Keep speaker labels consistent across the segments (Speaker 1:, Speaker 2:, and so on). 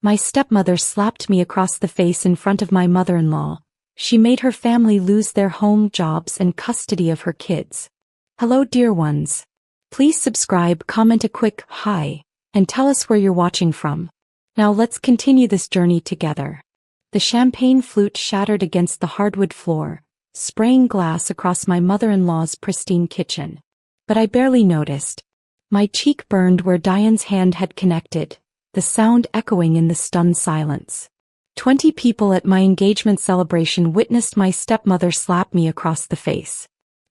Speaker 1: My stepmother slapped me across the face in front of my mother-in-law. She made her family lose their home, jobs, and custody of her kids. Hello, dear ones. Please subscribe, comment a quick hi, and tell us where you're watching from. Now let's continue this journey together. The champagne flute shattered against the hardwood floor, spraying glass across my mother-in-law's pristine kitchen. But I barely noticed. My cheek burned where Diane's hand had connected, the sound echoing in the stunned silence. 20 people at my engagement celebration witnessed my stepmother slap me across the face.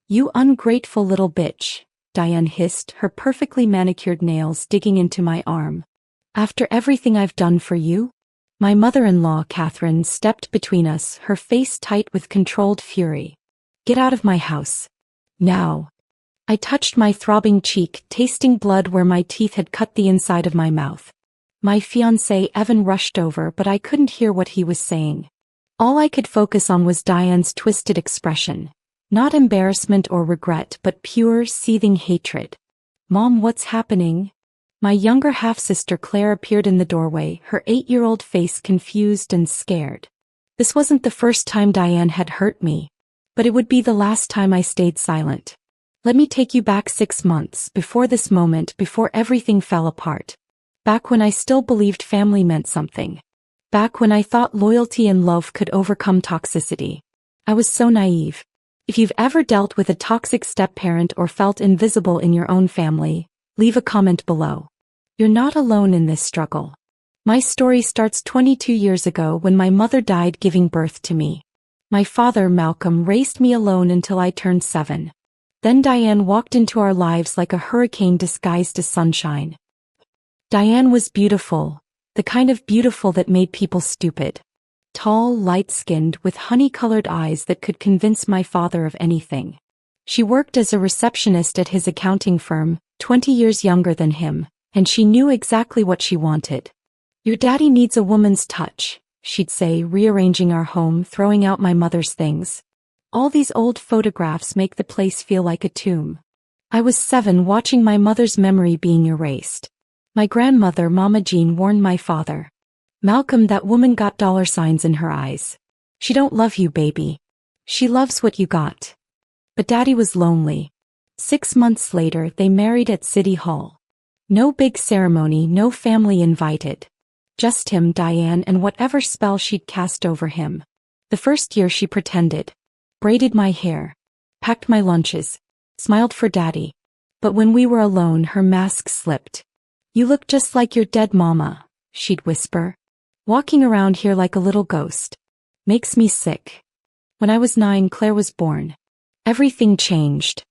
Speaker 1: "You ungrateful little bitch," Diane hissed, her perfectly manicured nails digging into my arm. "After everything I've done for you?" My mother-in-law, Catherine, stepped between us, her face tight with controlled fury. "Get out of my house. Now." I touched my throbbing cheek, tasting blood where my teeth had cut the inside of my mouth. My fiancé Evan rushed over, but I couldn't hear what he was saying. All I could focus on was Diane's twisted expression. Not embarrassment or regret, but pure, seething hatred. "Mom, what's happening?" My younger half-sister Claire appeared in the doorway, her 8-year-old face confused and scared. This wasn't the first time Diane had hurt me, but it would be the last time I stayed silent. Let me take you back 6 months, before this moment, before everything fell apart. Back when I still believed family meant something. Back when I thought loyalty and love could overcome toxicity. I was so naive. If you've ever dealt with a toxic step-parent or felt invisible in your own family, leave a comment below. You're not alone in this struggle. My story starts 22 years ago when my mother died giving birth to me. My father, Malcolm, raised me alone until I turned 7. Then Diane walked into our lives like a hurricane disguised as sunshine. Diane was beautiful, the kind of beautiful that made people stupid. Tall, light-skinned, with honey-colored eyes that could convince my father of anything. She worked as a receptionist at his accounting firm, 20 years younger than him, and she knew exactly what she wanted. "Your daddy needs a woman's touch," she'd say, rearranging our home, throwing out my mother's things. "All these old photographs make the place feel like a tomb." I was 7, watching my mother's memory being erased. My grandmother, Mama Jean, warned my father. "Malcolm, that woman got $signs in her eyes. She don't love you, baby. She loves what you got." But Daddy was lonely. 6 months later, they married at City Hall. No big ceremony, no family invited. Just him, Diane, and whatever spell she'd cast over him. The first year she pretended. Braided my hair. Packed my lunches. Smiled for Daddy. But when we were alone, her mask slipped. "You look just like your dead mama," she'd whisper. "Walking around here like a little ghost. Makes me sick." When I was 9, Claire was born. Everything changed.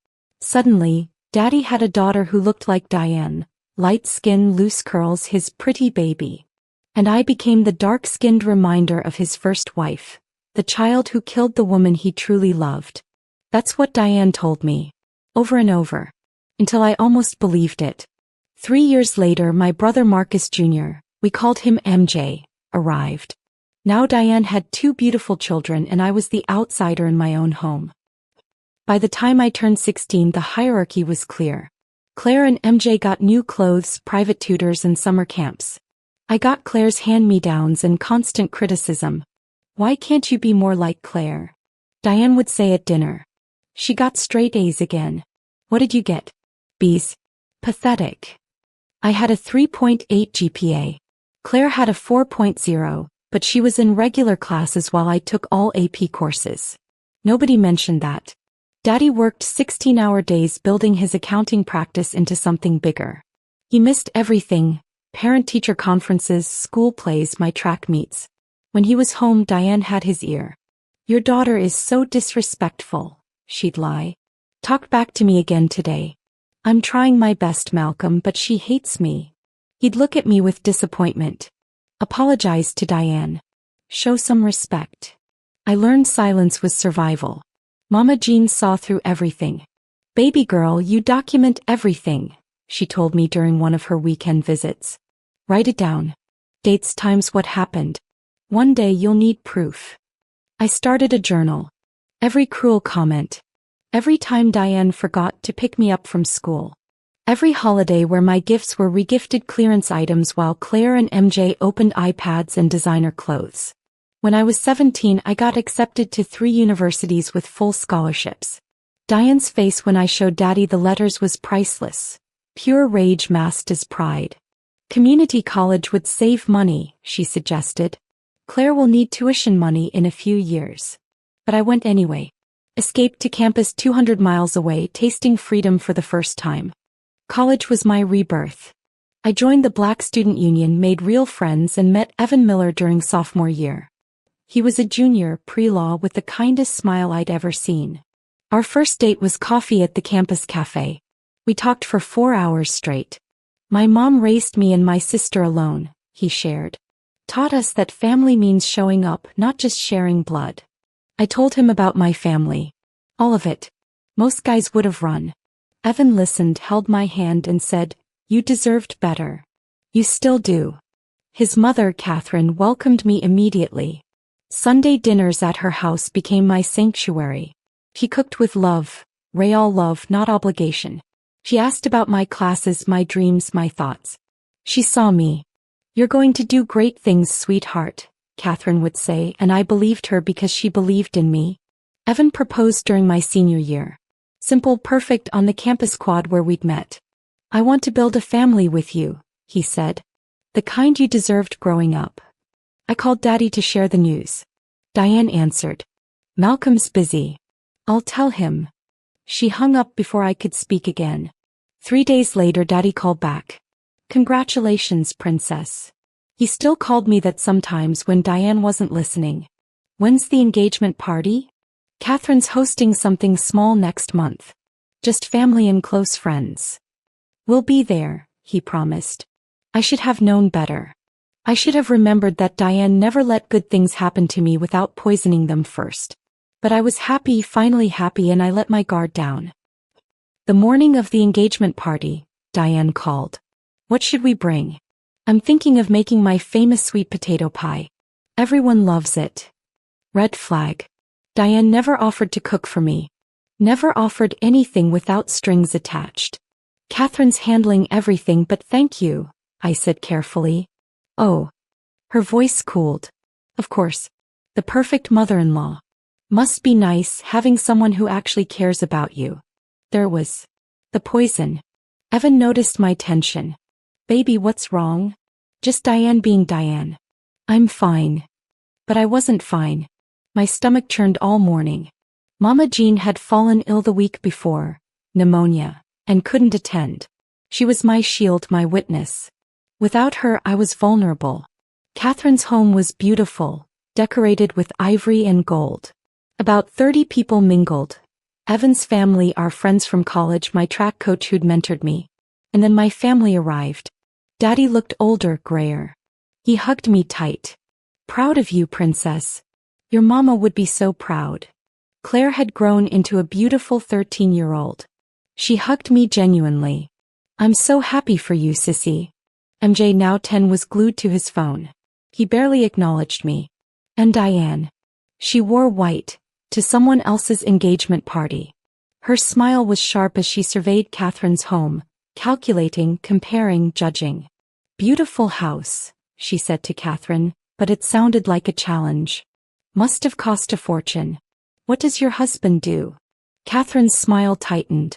Speaker 1: Suddenly, Daddy had a daughter who looked like Diane. Light skin, loose curls, his pretty baby. And I became the dark-skinned reminder of his first wife. The child who killed the woman he truly loved. That's what Diane told me. Over and over. Until I almost believed it. 3 years later, my brother Marcus Jr., we called him MJ, arrived. Now Diane had 2 beautiful children and I was the outsider in my own home. By the time I turned 16, the hierarchy was clear. Claire and MJ got new clothes, private tutors, and summer camps. I got Claire's hand-me-downs and constant criticism. "Why can't you be more like Claire?" Diane would say at dinner. She got straight A's again. "What did you get?" "B's. Pathetic." I had a 3.8 GPA. Claire had a 4.0, but she was in regular classes while I took all AP courses. Nobody mentioned that. Daddy worked 16-hour days building his accounting practice into something bigger. He missed everything: parent-teacher conferences, school plays, my track meets. When he was home, Diane had his ear. "Your daughter is so disrespectful," she'd lie. "Talked back to me again today. I'm trying my best, Malcolm, but she hates me." He'd look at me with disappointment. "Apologize to Diane. Show some respect." I learned silence was survival. Mama Jean saw through everything. "Baby girl, you document everything," she told me during one of her weekend visits. "Write it down. Dates, times, what happened. One day you'll need proof." I started a journal. Every cruel comment. Every time Diane forgot to pick me up from school. Every holiday where my gifts were regifted clearance items while Claire and MJ opened iPads and designer clothes. When I was 17, I got accepted to 3 universities with full scholarships. Diane's face when I showed Daddy the letters was priceless. Pure rage masked as pride. Community college would save money, she suggested. Claire will need tuition money in a few years. But I went anyway. Escaped to campus 200 miles away, tasting freedom for the first time. College was my rebirth. I joined the Black Student Union, made real friends, and met Evan Miller during sophomore year. He was a junior, pre-law, with the kindest smile I'd ever seen. Our first date was coffee at the campus cafe. We talked for 4 hours straight. My mom raised me and my sister alone, he shared. Taught us that family means showing up, not just sharing blood. I told him about my family. All of it. Most guys would have run. Evan listened, held my hand and said, "You deserved better. You still do." His mother, Catherine, welcomed me immediately. Sunday dinners at her house became my sanctuary. She cooked with love, real love, not obligation. She asked about my classes, my dreams, my thoughts. She saw me. "You're going to do great things, sweetheart," Catherine would say, and I believed her because she believed in me. Evan proposed during my senior year. Simple, perfect, on the campus quad where we'd met. "I want to build a family with you," he said. "The kind you deserved growing up." I called Daddy to share the news. Diane answered. "Malcolm's busy. I'll tell him." She hung up before I could speak again. 3 days later, Daddy called back. "Congratulations, princess." He still called me that sometimes when Diane wasn't listening. "When's the engagement party?" "Catherine's hosting something small next month. Just family and close friends." "We'll be there," he promised. I should have known better. I should have remembered that Diane never let good things happen to me without poisoning them first. But I was happy, finally happy, and I let my guard down. The morning of the engagement party, Diane called. "What should we bring?" "I'm thinking of making my famous sweet potato pie. Everyone loves it." Red flag. Diane never offered to cook for me. Never offered anything without strings attached. "Catherine's handling everything, but thank you," I said carefully. "Oh." Her voice cooled. "Of course. The perfect mother-in-law. Must be nice having someone who actually cares about you." There was the poison. Evan noticed my tension. "Baby, what's wrong?" "Just Diane being Diane." "I'm fine." But I wasn't fine. My stomach churned all morning. Mama Jean had fallen ill the week before, pneumonia, and couldn't attend. She was my shield, my witness. Without her, I was vulnerable. Catherine's home was beautiful, decorated with ivory and gold. About 30 people mingled. Evan's family, our friends from college, my track coach who'd mentored me. And then my family arrived. Daddy looked older, grayer. He hugged me tight. "Proud of you, princess. Your mama would be so proud." Claire had grown into a beautiful 13-year-old. She hugged me genuinely. "I'm so happy for you, sissy." MJ, now 10, was glued to his phone. He barely acknowledged me. And Diane. She wore white, to someone else's engagement party. Her smile was sharp as she surveyed Catherine's home, calculating, comparing, judging. "Beautiful house," she said to Catherine, but it sounded like a challenge. "Must have cost a fortune. What does your husband do?" Catherine's smile tightened.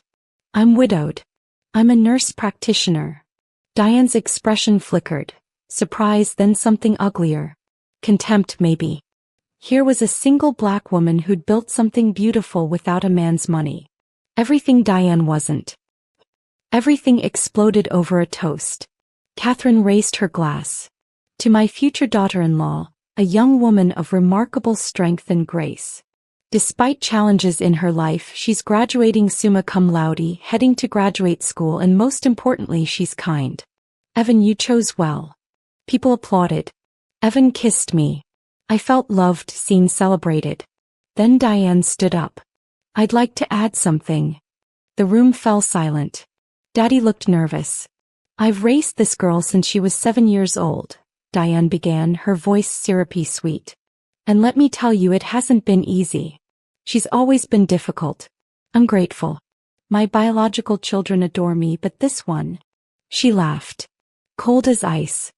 Speaker 1: "I'm widowed. I'm a nurse practitioner." Diane's expression flickered. Surprise, then something uglier. Contempt, maybe. Here was a single black woman who'd built something beautiful without a man's money. Everything Diane wasn't. Everything exploded over a toast. Catherine raised her glass. "To my future daughter-in-law, a young woman of remarkable strength and grace. Despite challenges in her life, she's graduating summa cum laude, heading to graduate school, and most importantly, she's kind. Evan, you chose well." People applauded. Evan kissed me. I felt loved, seen, celebrated. Then Diane stood up. "I'd like to add something." The room fell silent. Daddy looked nervous. "I've raised this girl since she was 7 years old," Diane began, her voice syrupy sweet. "And let me tell you, it hasn't been easy. She's always been difficult, ungrateful. My biological children adore me, but this one. She laughed. Cold as ice.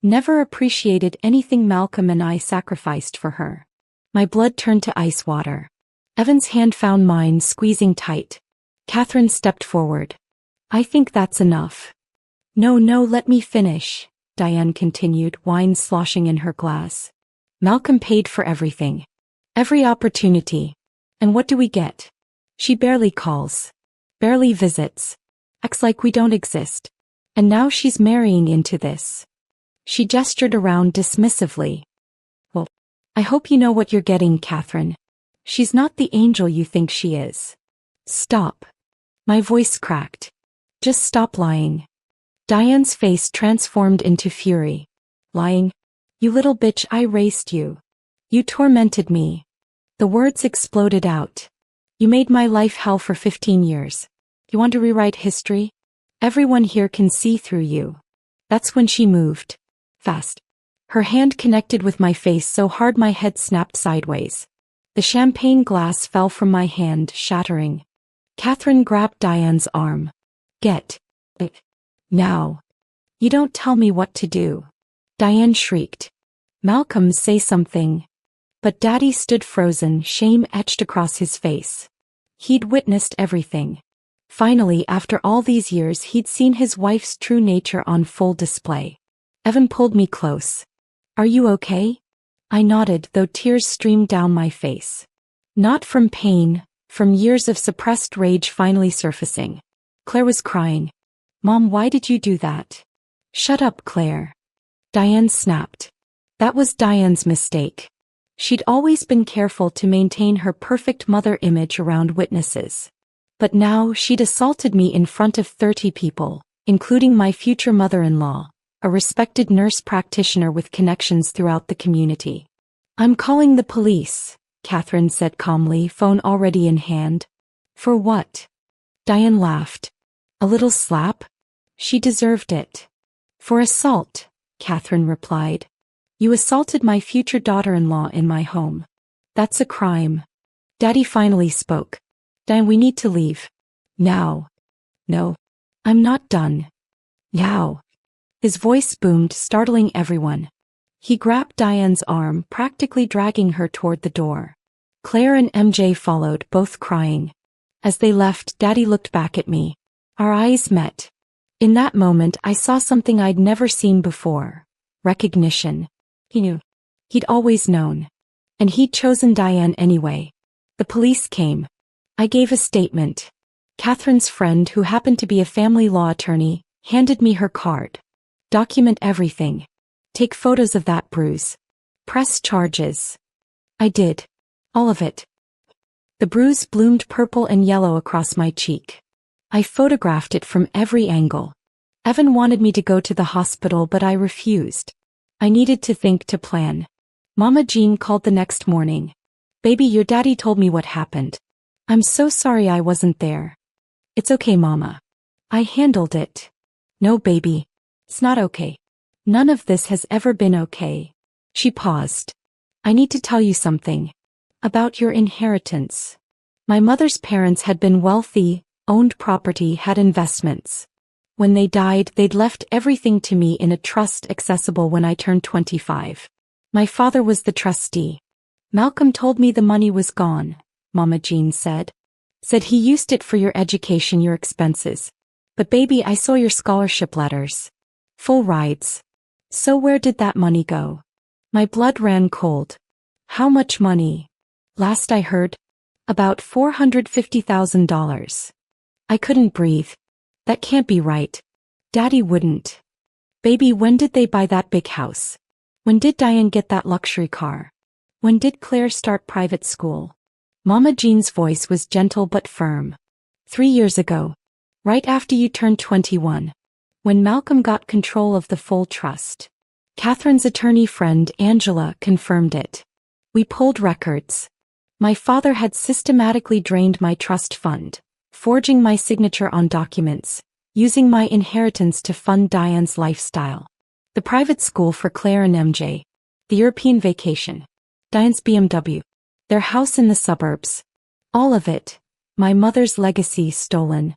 Speaker 1: Never appreciated anything Malcolm and I sacrificed for her. My blood turned to ice water. Evan's hand found mine, squeezing tight. Catherine stepped forward. I think that's enough. No, let me finish, Diane continued, wine sloshing in her glass. Malcolm paid for everything. Every opportunity. And what do we get? She barely calls. Barely visits. Acts like we don't exist. And now she's marrying into this. She gestured around dismissively. Well, I hope you know what you're getting, Catherine. She's not the angel you think she is. Stop. My voice cracked. Just stop lying. Diane's face transformed into fury. Lying? You little bitch, I raised you. You tormented me. The words exploded out. You made my life hell for 15 years. You want to rewrite history? Everyone here can see through you. That's when she moved. Fast. Her hand connected with my face so hard my head snapped sideways. The champagne glass fell from my hand, shattering. Catherine grabbed Diane's arm. Get it. Now. You don't tell me what to do. Diane shrieked. Malcolm, say something. But Daddy stood frozen, shame etched across his face. He'd witnessed everything. Finally, after all these years, he'd seen his wife's true nature on full display. Evan pulled me close. Are you okay? I nodded, though tears streamed down my face. Not from pain, from years of suppressed rage finally surfacing. Claire was crying. Mom, why did you do that? Shut up, Claire. Diane snapped. That was Diane's mistake. She'd always been careful to maintain her perfect mother image around witnesses. But now she'd assaulted me in front of 30 people, including my future mother-in-law, a respected nurse practitioner with connections throughout the community. I'm calling the police, Catherine said calmly, phone already in hand. For what? Diane laughed. A little slap? She deserved it. For assault, Catherine replied. You assaulted my future daughter-in-law in my home. That's a crime. Daddy finally spoke. Diane, we need to leave. Now. No. I'm not done. Now. His voice boomed, startling everyone. He grabbed Diane's arm, practically dragging her toward the door. Claire and MJ followed, both crying. As they left, Daddy looked back at me. Our eyes met. In that moment, I saw something I'd never seen before. Recognition. He knew. He'd always known. And he'd chosen Diane anyway. The police came. I gave a statement. Catherine's friend, who happened to be a family law attorney, handed me her card. Document everything. Take photos of that bruise. Press charges. I did. All of it. The bruise bloomed purple and yellow across my cheek. I photographed it from every angle. Evan wanted me to go to the hospital, but I refused. I needed to think, to plan. Mama Jean called the next morning. Baby, your daddy told me what happened. I'm so sorry I wasn't there. It's okay, Mama. I handled it. No, baby. It's not okay. None of this has ever been okay. She paused. I need to tell you something. About your inheritance. My mother's parents had been wealthy, owned property, had investments. When they died, they'd left everything to me in a trust accessible when I turned 25. My father was the trustee. Malcolm told me the money was gone, Mama Jean said. Said he used it for your education, your expenses. But baby, I saw your scholarship letters. Full rides. So where did that money go? My blood ran cold. How much money? Last I heard, about $450,000. I couldn't breathe. That can't be right. Daddy wouldn't. Baby, when did they buy that big house? When did Diane get that luxury car? When did Claire start private school? Mama Jean's voice was gentle but firm. 3 years ago. Right after you turned 21. When Malcolm got control of the full trust. Catherine's attorney friend, Angela, confirmed it. We pulled records. My father had systematically drained my trust fund, forging my signature on documents, using my inheritance to fund Diane's lifestyle. The private school for Claire and MJ. The European vacation. Diane's BMW. Their house in the suburbs. All of it. My mother's legacy stolen.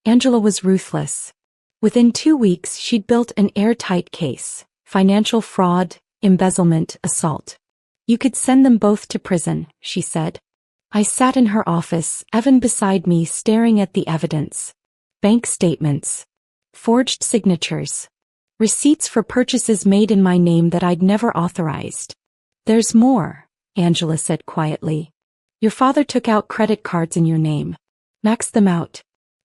Speaker 1: Angela was ruthless. Within 2 weeks, she'd built an airtight case: financial fraud, embezzlement, assault. You could send them both to prison, she said. I sat in her office, Evan beside me, staring at the evidence. Bank statements. Forged signatures. Receipts for purchases made in my name that I'd never authorized. There's more, Angela said quietly. Your father took out credit cards in your name. Maxed them out.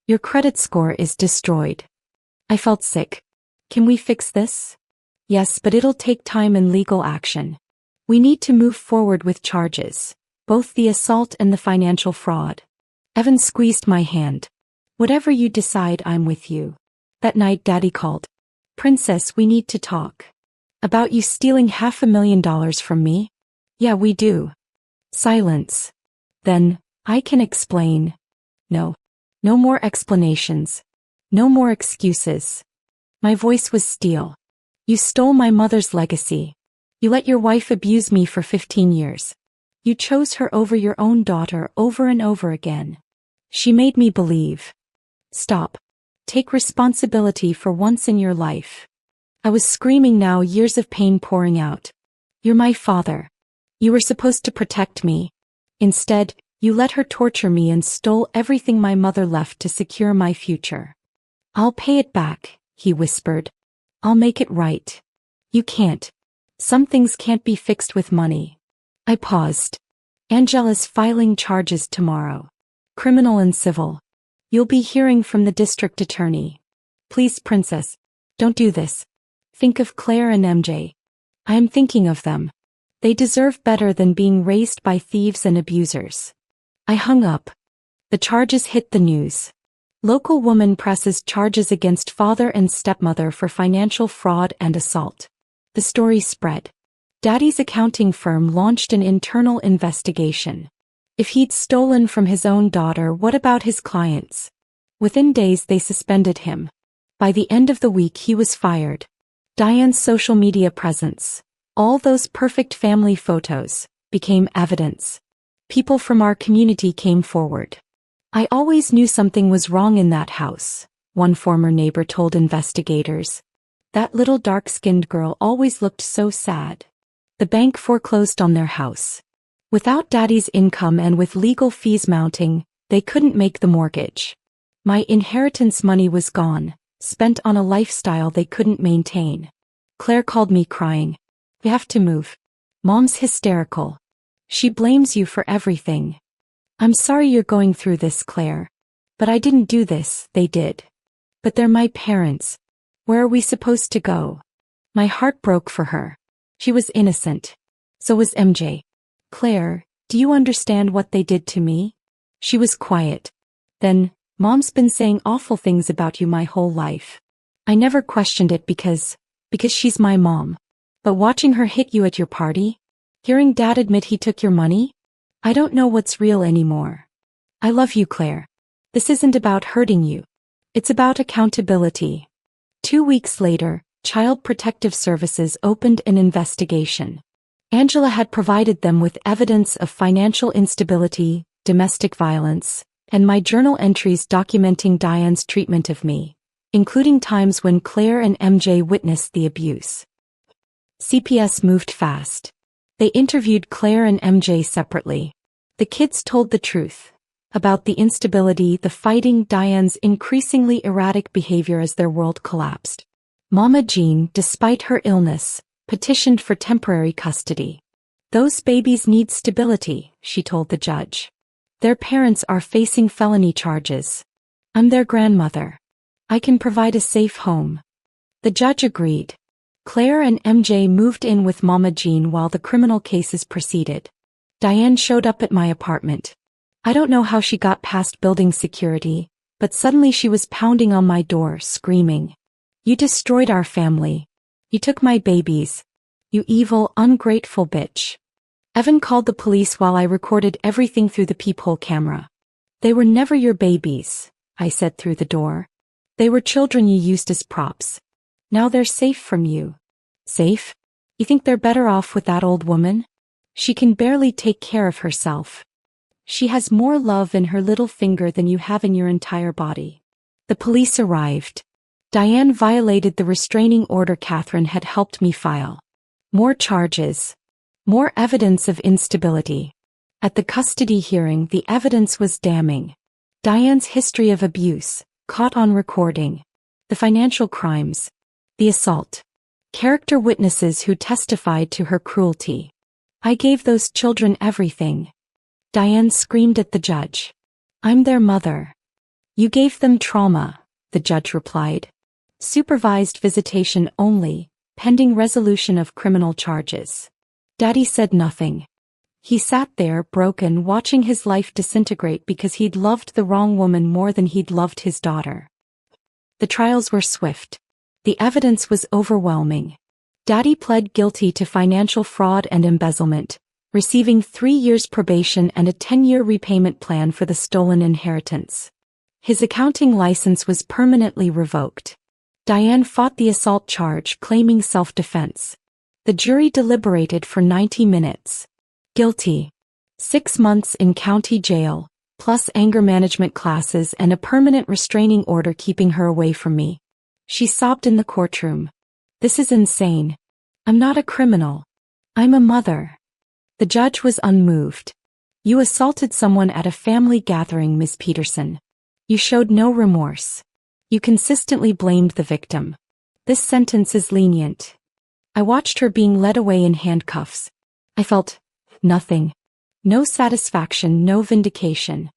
Speaker 1: Your credit score is destroyed. I felt sick. Can we fix this? Yes, but it'll take time and legal action. We need to move forward with charges, both the assault and the financial fraud. Evan squeezed my hand. Whatever you decide, I'm with you. That night, Daddy called. Princess, we need to talk. About you stealing $500,000 from me? Yeah, we do. Silence. Then, I can explain. No. No more explanations. No more excuses. My voice was steel. You stole my mother's legacy. You let your wife abuse me for 15 years. You chose her over your own daughter over and over again. She made me believe. Stop. Take responsibility for once in your life. I was screaming now, years of pain pouring out. You're my father. You were supposed to protect me. Instead, you let her torture me and stole everything my mother left to secure my future. I'll pay it back, he whispered. I'll make it right. You can't. Some things can't be fixed with money. I paused. Angela's filing charges tomorrow. Criminal and civil. You'll be hearing from the district attorney. Please, Princess, don't do this. Think of Claire and MJ. I am thinking of them. They deserve better than being raised by thieves and abusers. I hung up. The charges hit the news. Local woman presses charges against father and stepmother for financial fraud and assault. The story spread. Daddy's accounting firm launched an internal investigation. If he'd stolen from his own daughter, what about his clients? Within days, they suspended him. By the end of the week, he was fired. Diane's social media presence, all those perfect family photos, became evidence. People from our community came forward. I always knew something was wrong in that house, one former neighbor told investigators. That little dark-skinned girl always looked so sad. The bank foreclosed on their house. Without Daddy's income and with legal fees mounting, they couldn't make the mortgage. My inheritance money was gone, spent on a lifestyle they couldn't maintain. Claire called me crying. We have to move. Mom's hysterical. She blames you for everything. I'm sorry you're going through this, Claire. But I didn't do this, they did. But they're my parents. Where are we supposed to go? My heart broke for her. She was innocent. So was MJ. Claire, do you understand what they did to me? She was quiet. Then, Mom's been saying awful things about you my whole life. I never questioned it because she's my mom. But watching her hit you at your party? Hearing Dad admit he took your money? I don't know what's real anymore. I love you, Claire. This isn't about hurting you. It's about accountability. 2 weeks later, Child Protective Services opened an investigation. Angela had provided them with evidence of financial instability, domestic violence, and my journal entries documenting Diane's treatment of me, including times when Claire and MJ witnessed the abuse. CPS moved fast. They interviewed Claire and MJ separately. The kids told the truth about the instability, the fighting, Diane's increasingly erratic behavior as their world collapsed. Mama Jean, despite her illness, petitioned for temporary custody. Those babies need stability, she told the judge. Their parents are facing felony charges. I'm their grandmother. I can provide a safe home. The judge agreed. Claire and MJ moved in with Mama Jean while the criminal cases proceeded. Diane showed up at my apartment. I don't know how she got past building security, but suddenly she was pounding on my door, screaming. You destroyed our family. You took my babies. You evil, ungrateful bitch. Evan called the police while I recorded everything through the peephole camera. They were never your babies, I said through the door. They were children you used as props. Now they're safe from you. Safe? You think they're better off with that old woman? She can barely take care of herself. She has more love in her little finger than you have in your entire body. The police arrived. Diane violated the restraining order Catherine had helped me file. More charges. More evidence of instability. At the custody hearing, the evidence was damning. Diane's history of abuse, caught on recording. The financial crimes. The assault. Character witnesses who testified to her cruelty. I gave those children everything. Diane screamed at the judge. I'm their mother. You gave them trauma, the judge replied. Supervised visitation only, pending resolution of criminal charges. Daddy said nothing. He sat there broken, watching his life disintegrate because he'd loved the wrong woman more than he'd loved his daughter. The trials were swift. The evidence was overwhelming. Daddy pled guilty to financial fraud and embezzlement, receiving 3 years probation and a 10-year repayment plan for the stolen inheritance. His accounting license was permanently revoked. Diane fought the assault charge, claiming self-defense. The jury deliberated for 90 minutes. Guilty. 6 months in county jail, plus anger management classes and a permanent restraining order keeping her away from me. She sobbed in the courtroom. This is insane. I'm not a criminal. I'm a mother. The judge was unmoved. You assaulted someone at a family gathering, Miss Peterson. You showed no remorse. You consistently blamed the victim. This sentence is lenient. I watched her being led away in handcuffs. I felt nothing. No satisfaction, no vindication.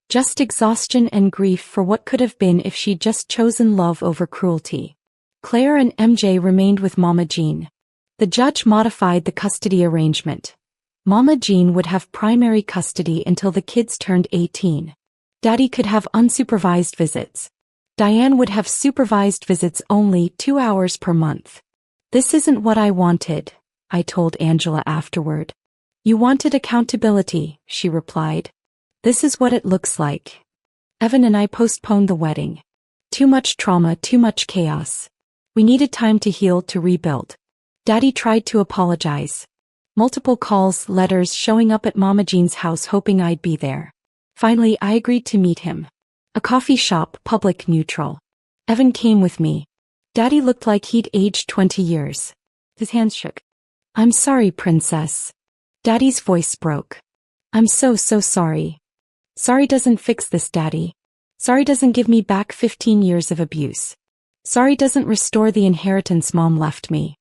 Speaker 1: Just exhaustion and grief for what could have been if she'd just chosen love over cruelty. Claire and MJ remained with Mama Jean. The judge modified the custody arrangement. Mama Jean would have primary custody until the kids turned 18. Daddy could have unsupervised visits. Diane would have supervised visits only 2 hours per month. This isn't what I wanted, I told Angela afterward. You wanted accountability, she replied. This is what it looks like. Evan and I postponed the wedding. Too much trauma, too much chaos. We needed time to heal, to rebuild. Daddy tried to apologize. Multiple calls, letters, showing up at Mama Jean's house hoping I'd be there. Finally, I agreed to meet him. A coffee shop, public, neutral. Evan came with me. Daddy looked like he'd aged 20 years. His hands shook. I'm sorry, Princess. Daddy's voice broke. I'm so sorry. Sorry doesn't fix this, Daddy. Sorry doesn't give me back 15 years of abuse. Sorry doesn't restore the inheritance Mom left me.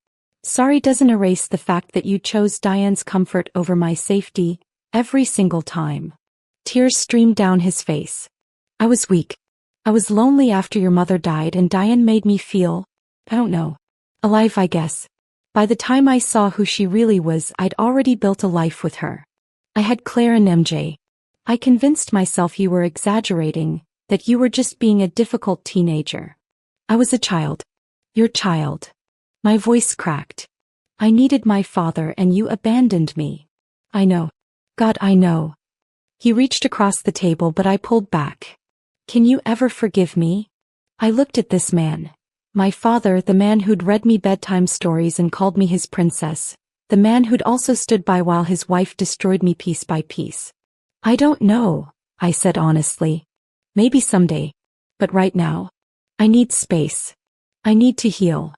Speaker 1: Sorry doesn't erase the fact that you chose Diane's comfort over my safety, every single time. Tears streamed down his face. I was weak. I was lonely after your mother died, and Diane made me feel, I don't know, alive, I guess. By the time I saw who she really was, I'd already built a life with her. I had Claire and MJ. I convinced myself you were exaggerating, that you were just being a difficult teenager. I was a child. Your child. My voice cracked. I needed my father and you abandoned me. I know. God, I know. He reached across the table, but I pulled back. Can you ever forgive me? I looked at this man. My father, the man who'd read me bedtime stories and called me his princess. The man who'd also stood by while his wife destroyed me piece by piece. I don't know, I said honestly. Maybe someday. But right now, I need space. I need to heal.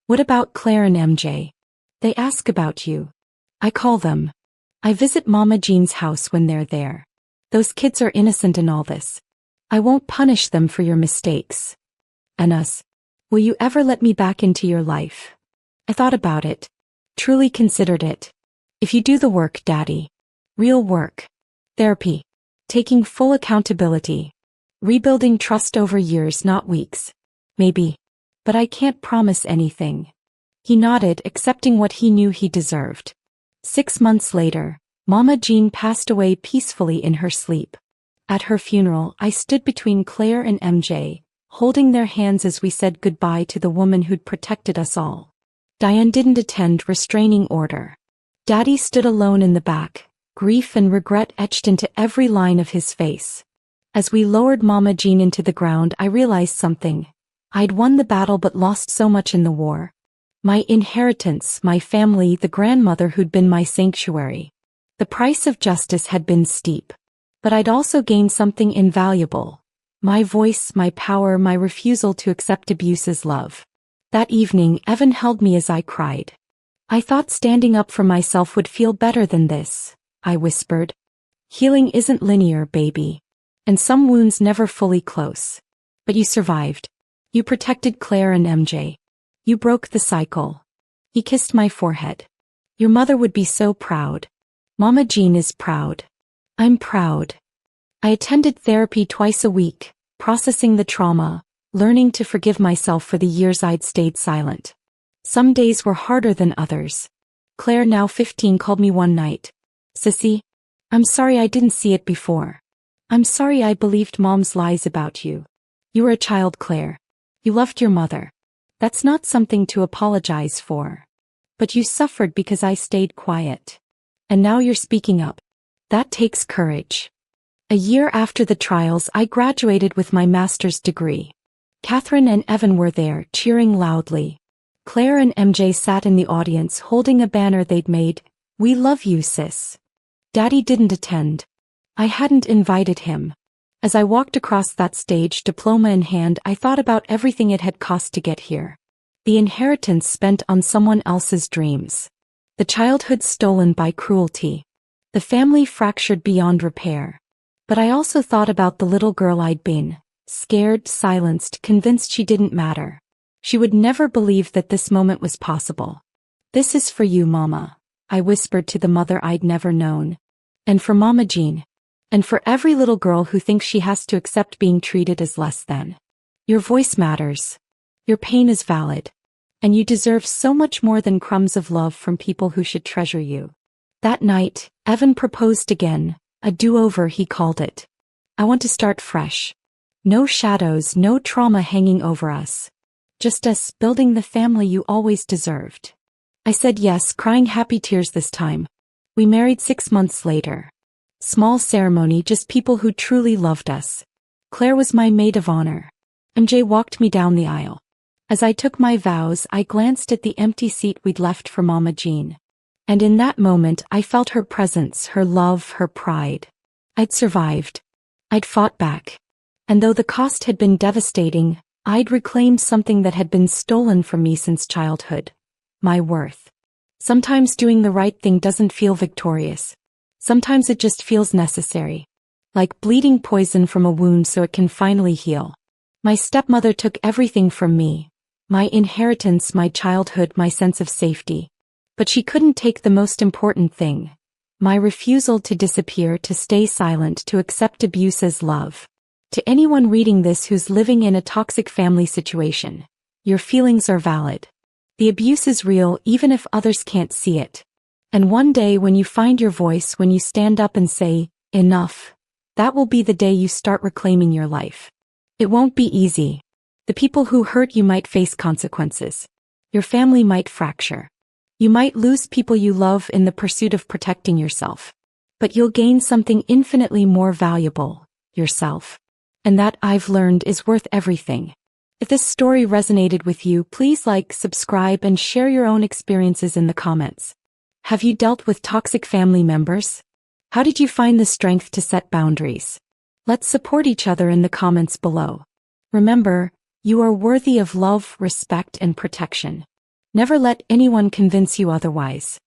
Speaker 1: What about Claire and MJ? They ask about you. I call them. I visit Mama Jean's house when they're there. Those kids are innocent in all this. I won't punish them for your mistakes. And us. Will you ever let me back into your life? I thought about it. Truly considered it. If you do the work, Daddy. Real work. Therapy. Taking full accountability. Rebuilding trust over years, not weeks. Maybe. But I can't promise anything. He nodded, accepting what he knew he deserved. 6 months later, Mama Jean passed away peacefully in her sleep. At her funeral, I stood between Claire and MJ, holding their hands as we said goodbye to the woman who'd protected us all. Diane didn't attend restraining order. Daddy stood alone in the back, grief and regret etched into every line of his face. As we lowered Mama Jean into the ground, I realized something. I'd won the battle but lost so much in the war. My inheritance, my family, the grandmother who'd been my sanctuary. The price of justice had been steep. But I'd also gained something invaluable. My voice, my power, my refusal to accept abuse as love. That evening, Evan held me as I cried. I thought standing up for myself would feel better than this, I whispered. Healing isn't linear, baby. And some wounds never fully close. But you survived. You protected Claire and MJ. You broke the cycle. He kissed my forehead. Your mother would be so proud. Mama Jean is proud. I'm proud. I attended therapy twice a week, processing the trauma, learning to forgive myself for the years I'd stayed silent. Some days were harder than others. Claire, now 15, called me one night. Sissy, I'm sorry I didn't see it before. I'm sorry I believed Mom's lies about you. You were a child, Claire. You loved your mother. That's not something to apologize for. But you suffered because I stayed quiet. And now you're speaking up. That takes courage. A year after the trials, I graduated with my master's degree. Catherine and Evan were there, cheering loudly. Claire and MJ sat in the audience holding a banner they'd made. We love you, sis. Daddy didn't attend. I hadn't invited him. As I walked across that stage, diploma in hand, I thought about everything it had cost to get here. The inheritance spent on someone else's dreams. The childhood stolen by cruelty. The family fractured beyond repair. But I also thought about the little girl I'd been. Scared, silenced, convinced she didn't matter. She would never believe that this moment was possible. This is for you, Mama, I whispered to the mother I'd never known. And for Mama Jean. And for every little girl who thinks she has to accept being treated as less than. Your voice matters. Your pain is valid. And you deserve so much more than crumbs of love from people who should treasure you. That night, Evan proposed again, a do-over he called it. I want to start fresh. No shadows, no trauma hanging over us. Just us building the family you always deserved. I said yes, crying happy tears this time. We married 6 months later. Small ceremony, just people who truly loved us. Claire was my maid of honor. MJ walked me down the aisle. As I took my vows, I glanced at the empty seat we'd left for Mama Jean. And in that moment, I felt her presence, her love, her pride. I'd survived. I'd fought back. And though the cost had been devastating, I'd reclaimed something that had been stolen from me since childhood. My worth. Sometimes doing the right thing doesn't feel victorious. Sometimes it just feels necessary. Like bleeding poison from a wound so it can finally heal. My stepmother took everything from me. My inheritance, my childhood, my sense of safety. But she couldn't take the most important thing. My refusal to disappear, to stay silent, to accept abuse as love. To anyone reading this who's living in a toxic family situation, your feelings are valid. The abuse is real even if others can't see it. And one day when you find your voice, when you stand up and say, enough, that will be the day you start reclaiming your life. It won't be easy. The people who hurt you might face consequences. Your family might fracture. You might lose people you love in the pursuit of protecting yourself. But you'll gain something infinitely more valuable, yourself. And that, I've learned, is worth everything. If this story resonated with you, please like, subscribe, and share your own experiences in the comments. Have you dealt with toxic family members? How did you find the strength to set boundaries? Let's support each other in the comments below. Remember, you are worthy of love, respect, and protection. Never let anyone convince you otherwise.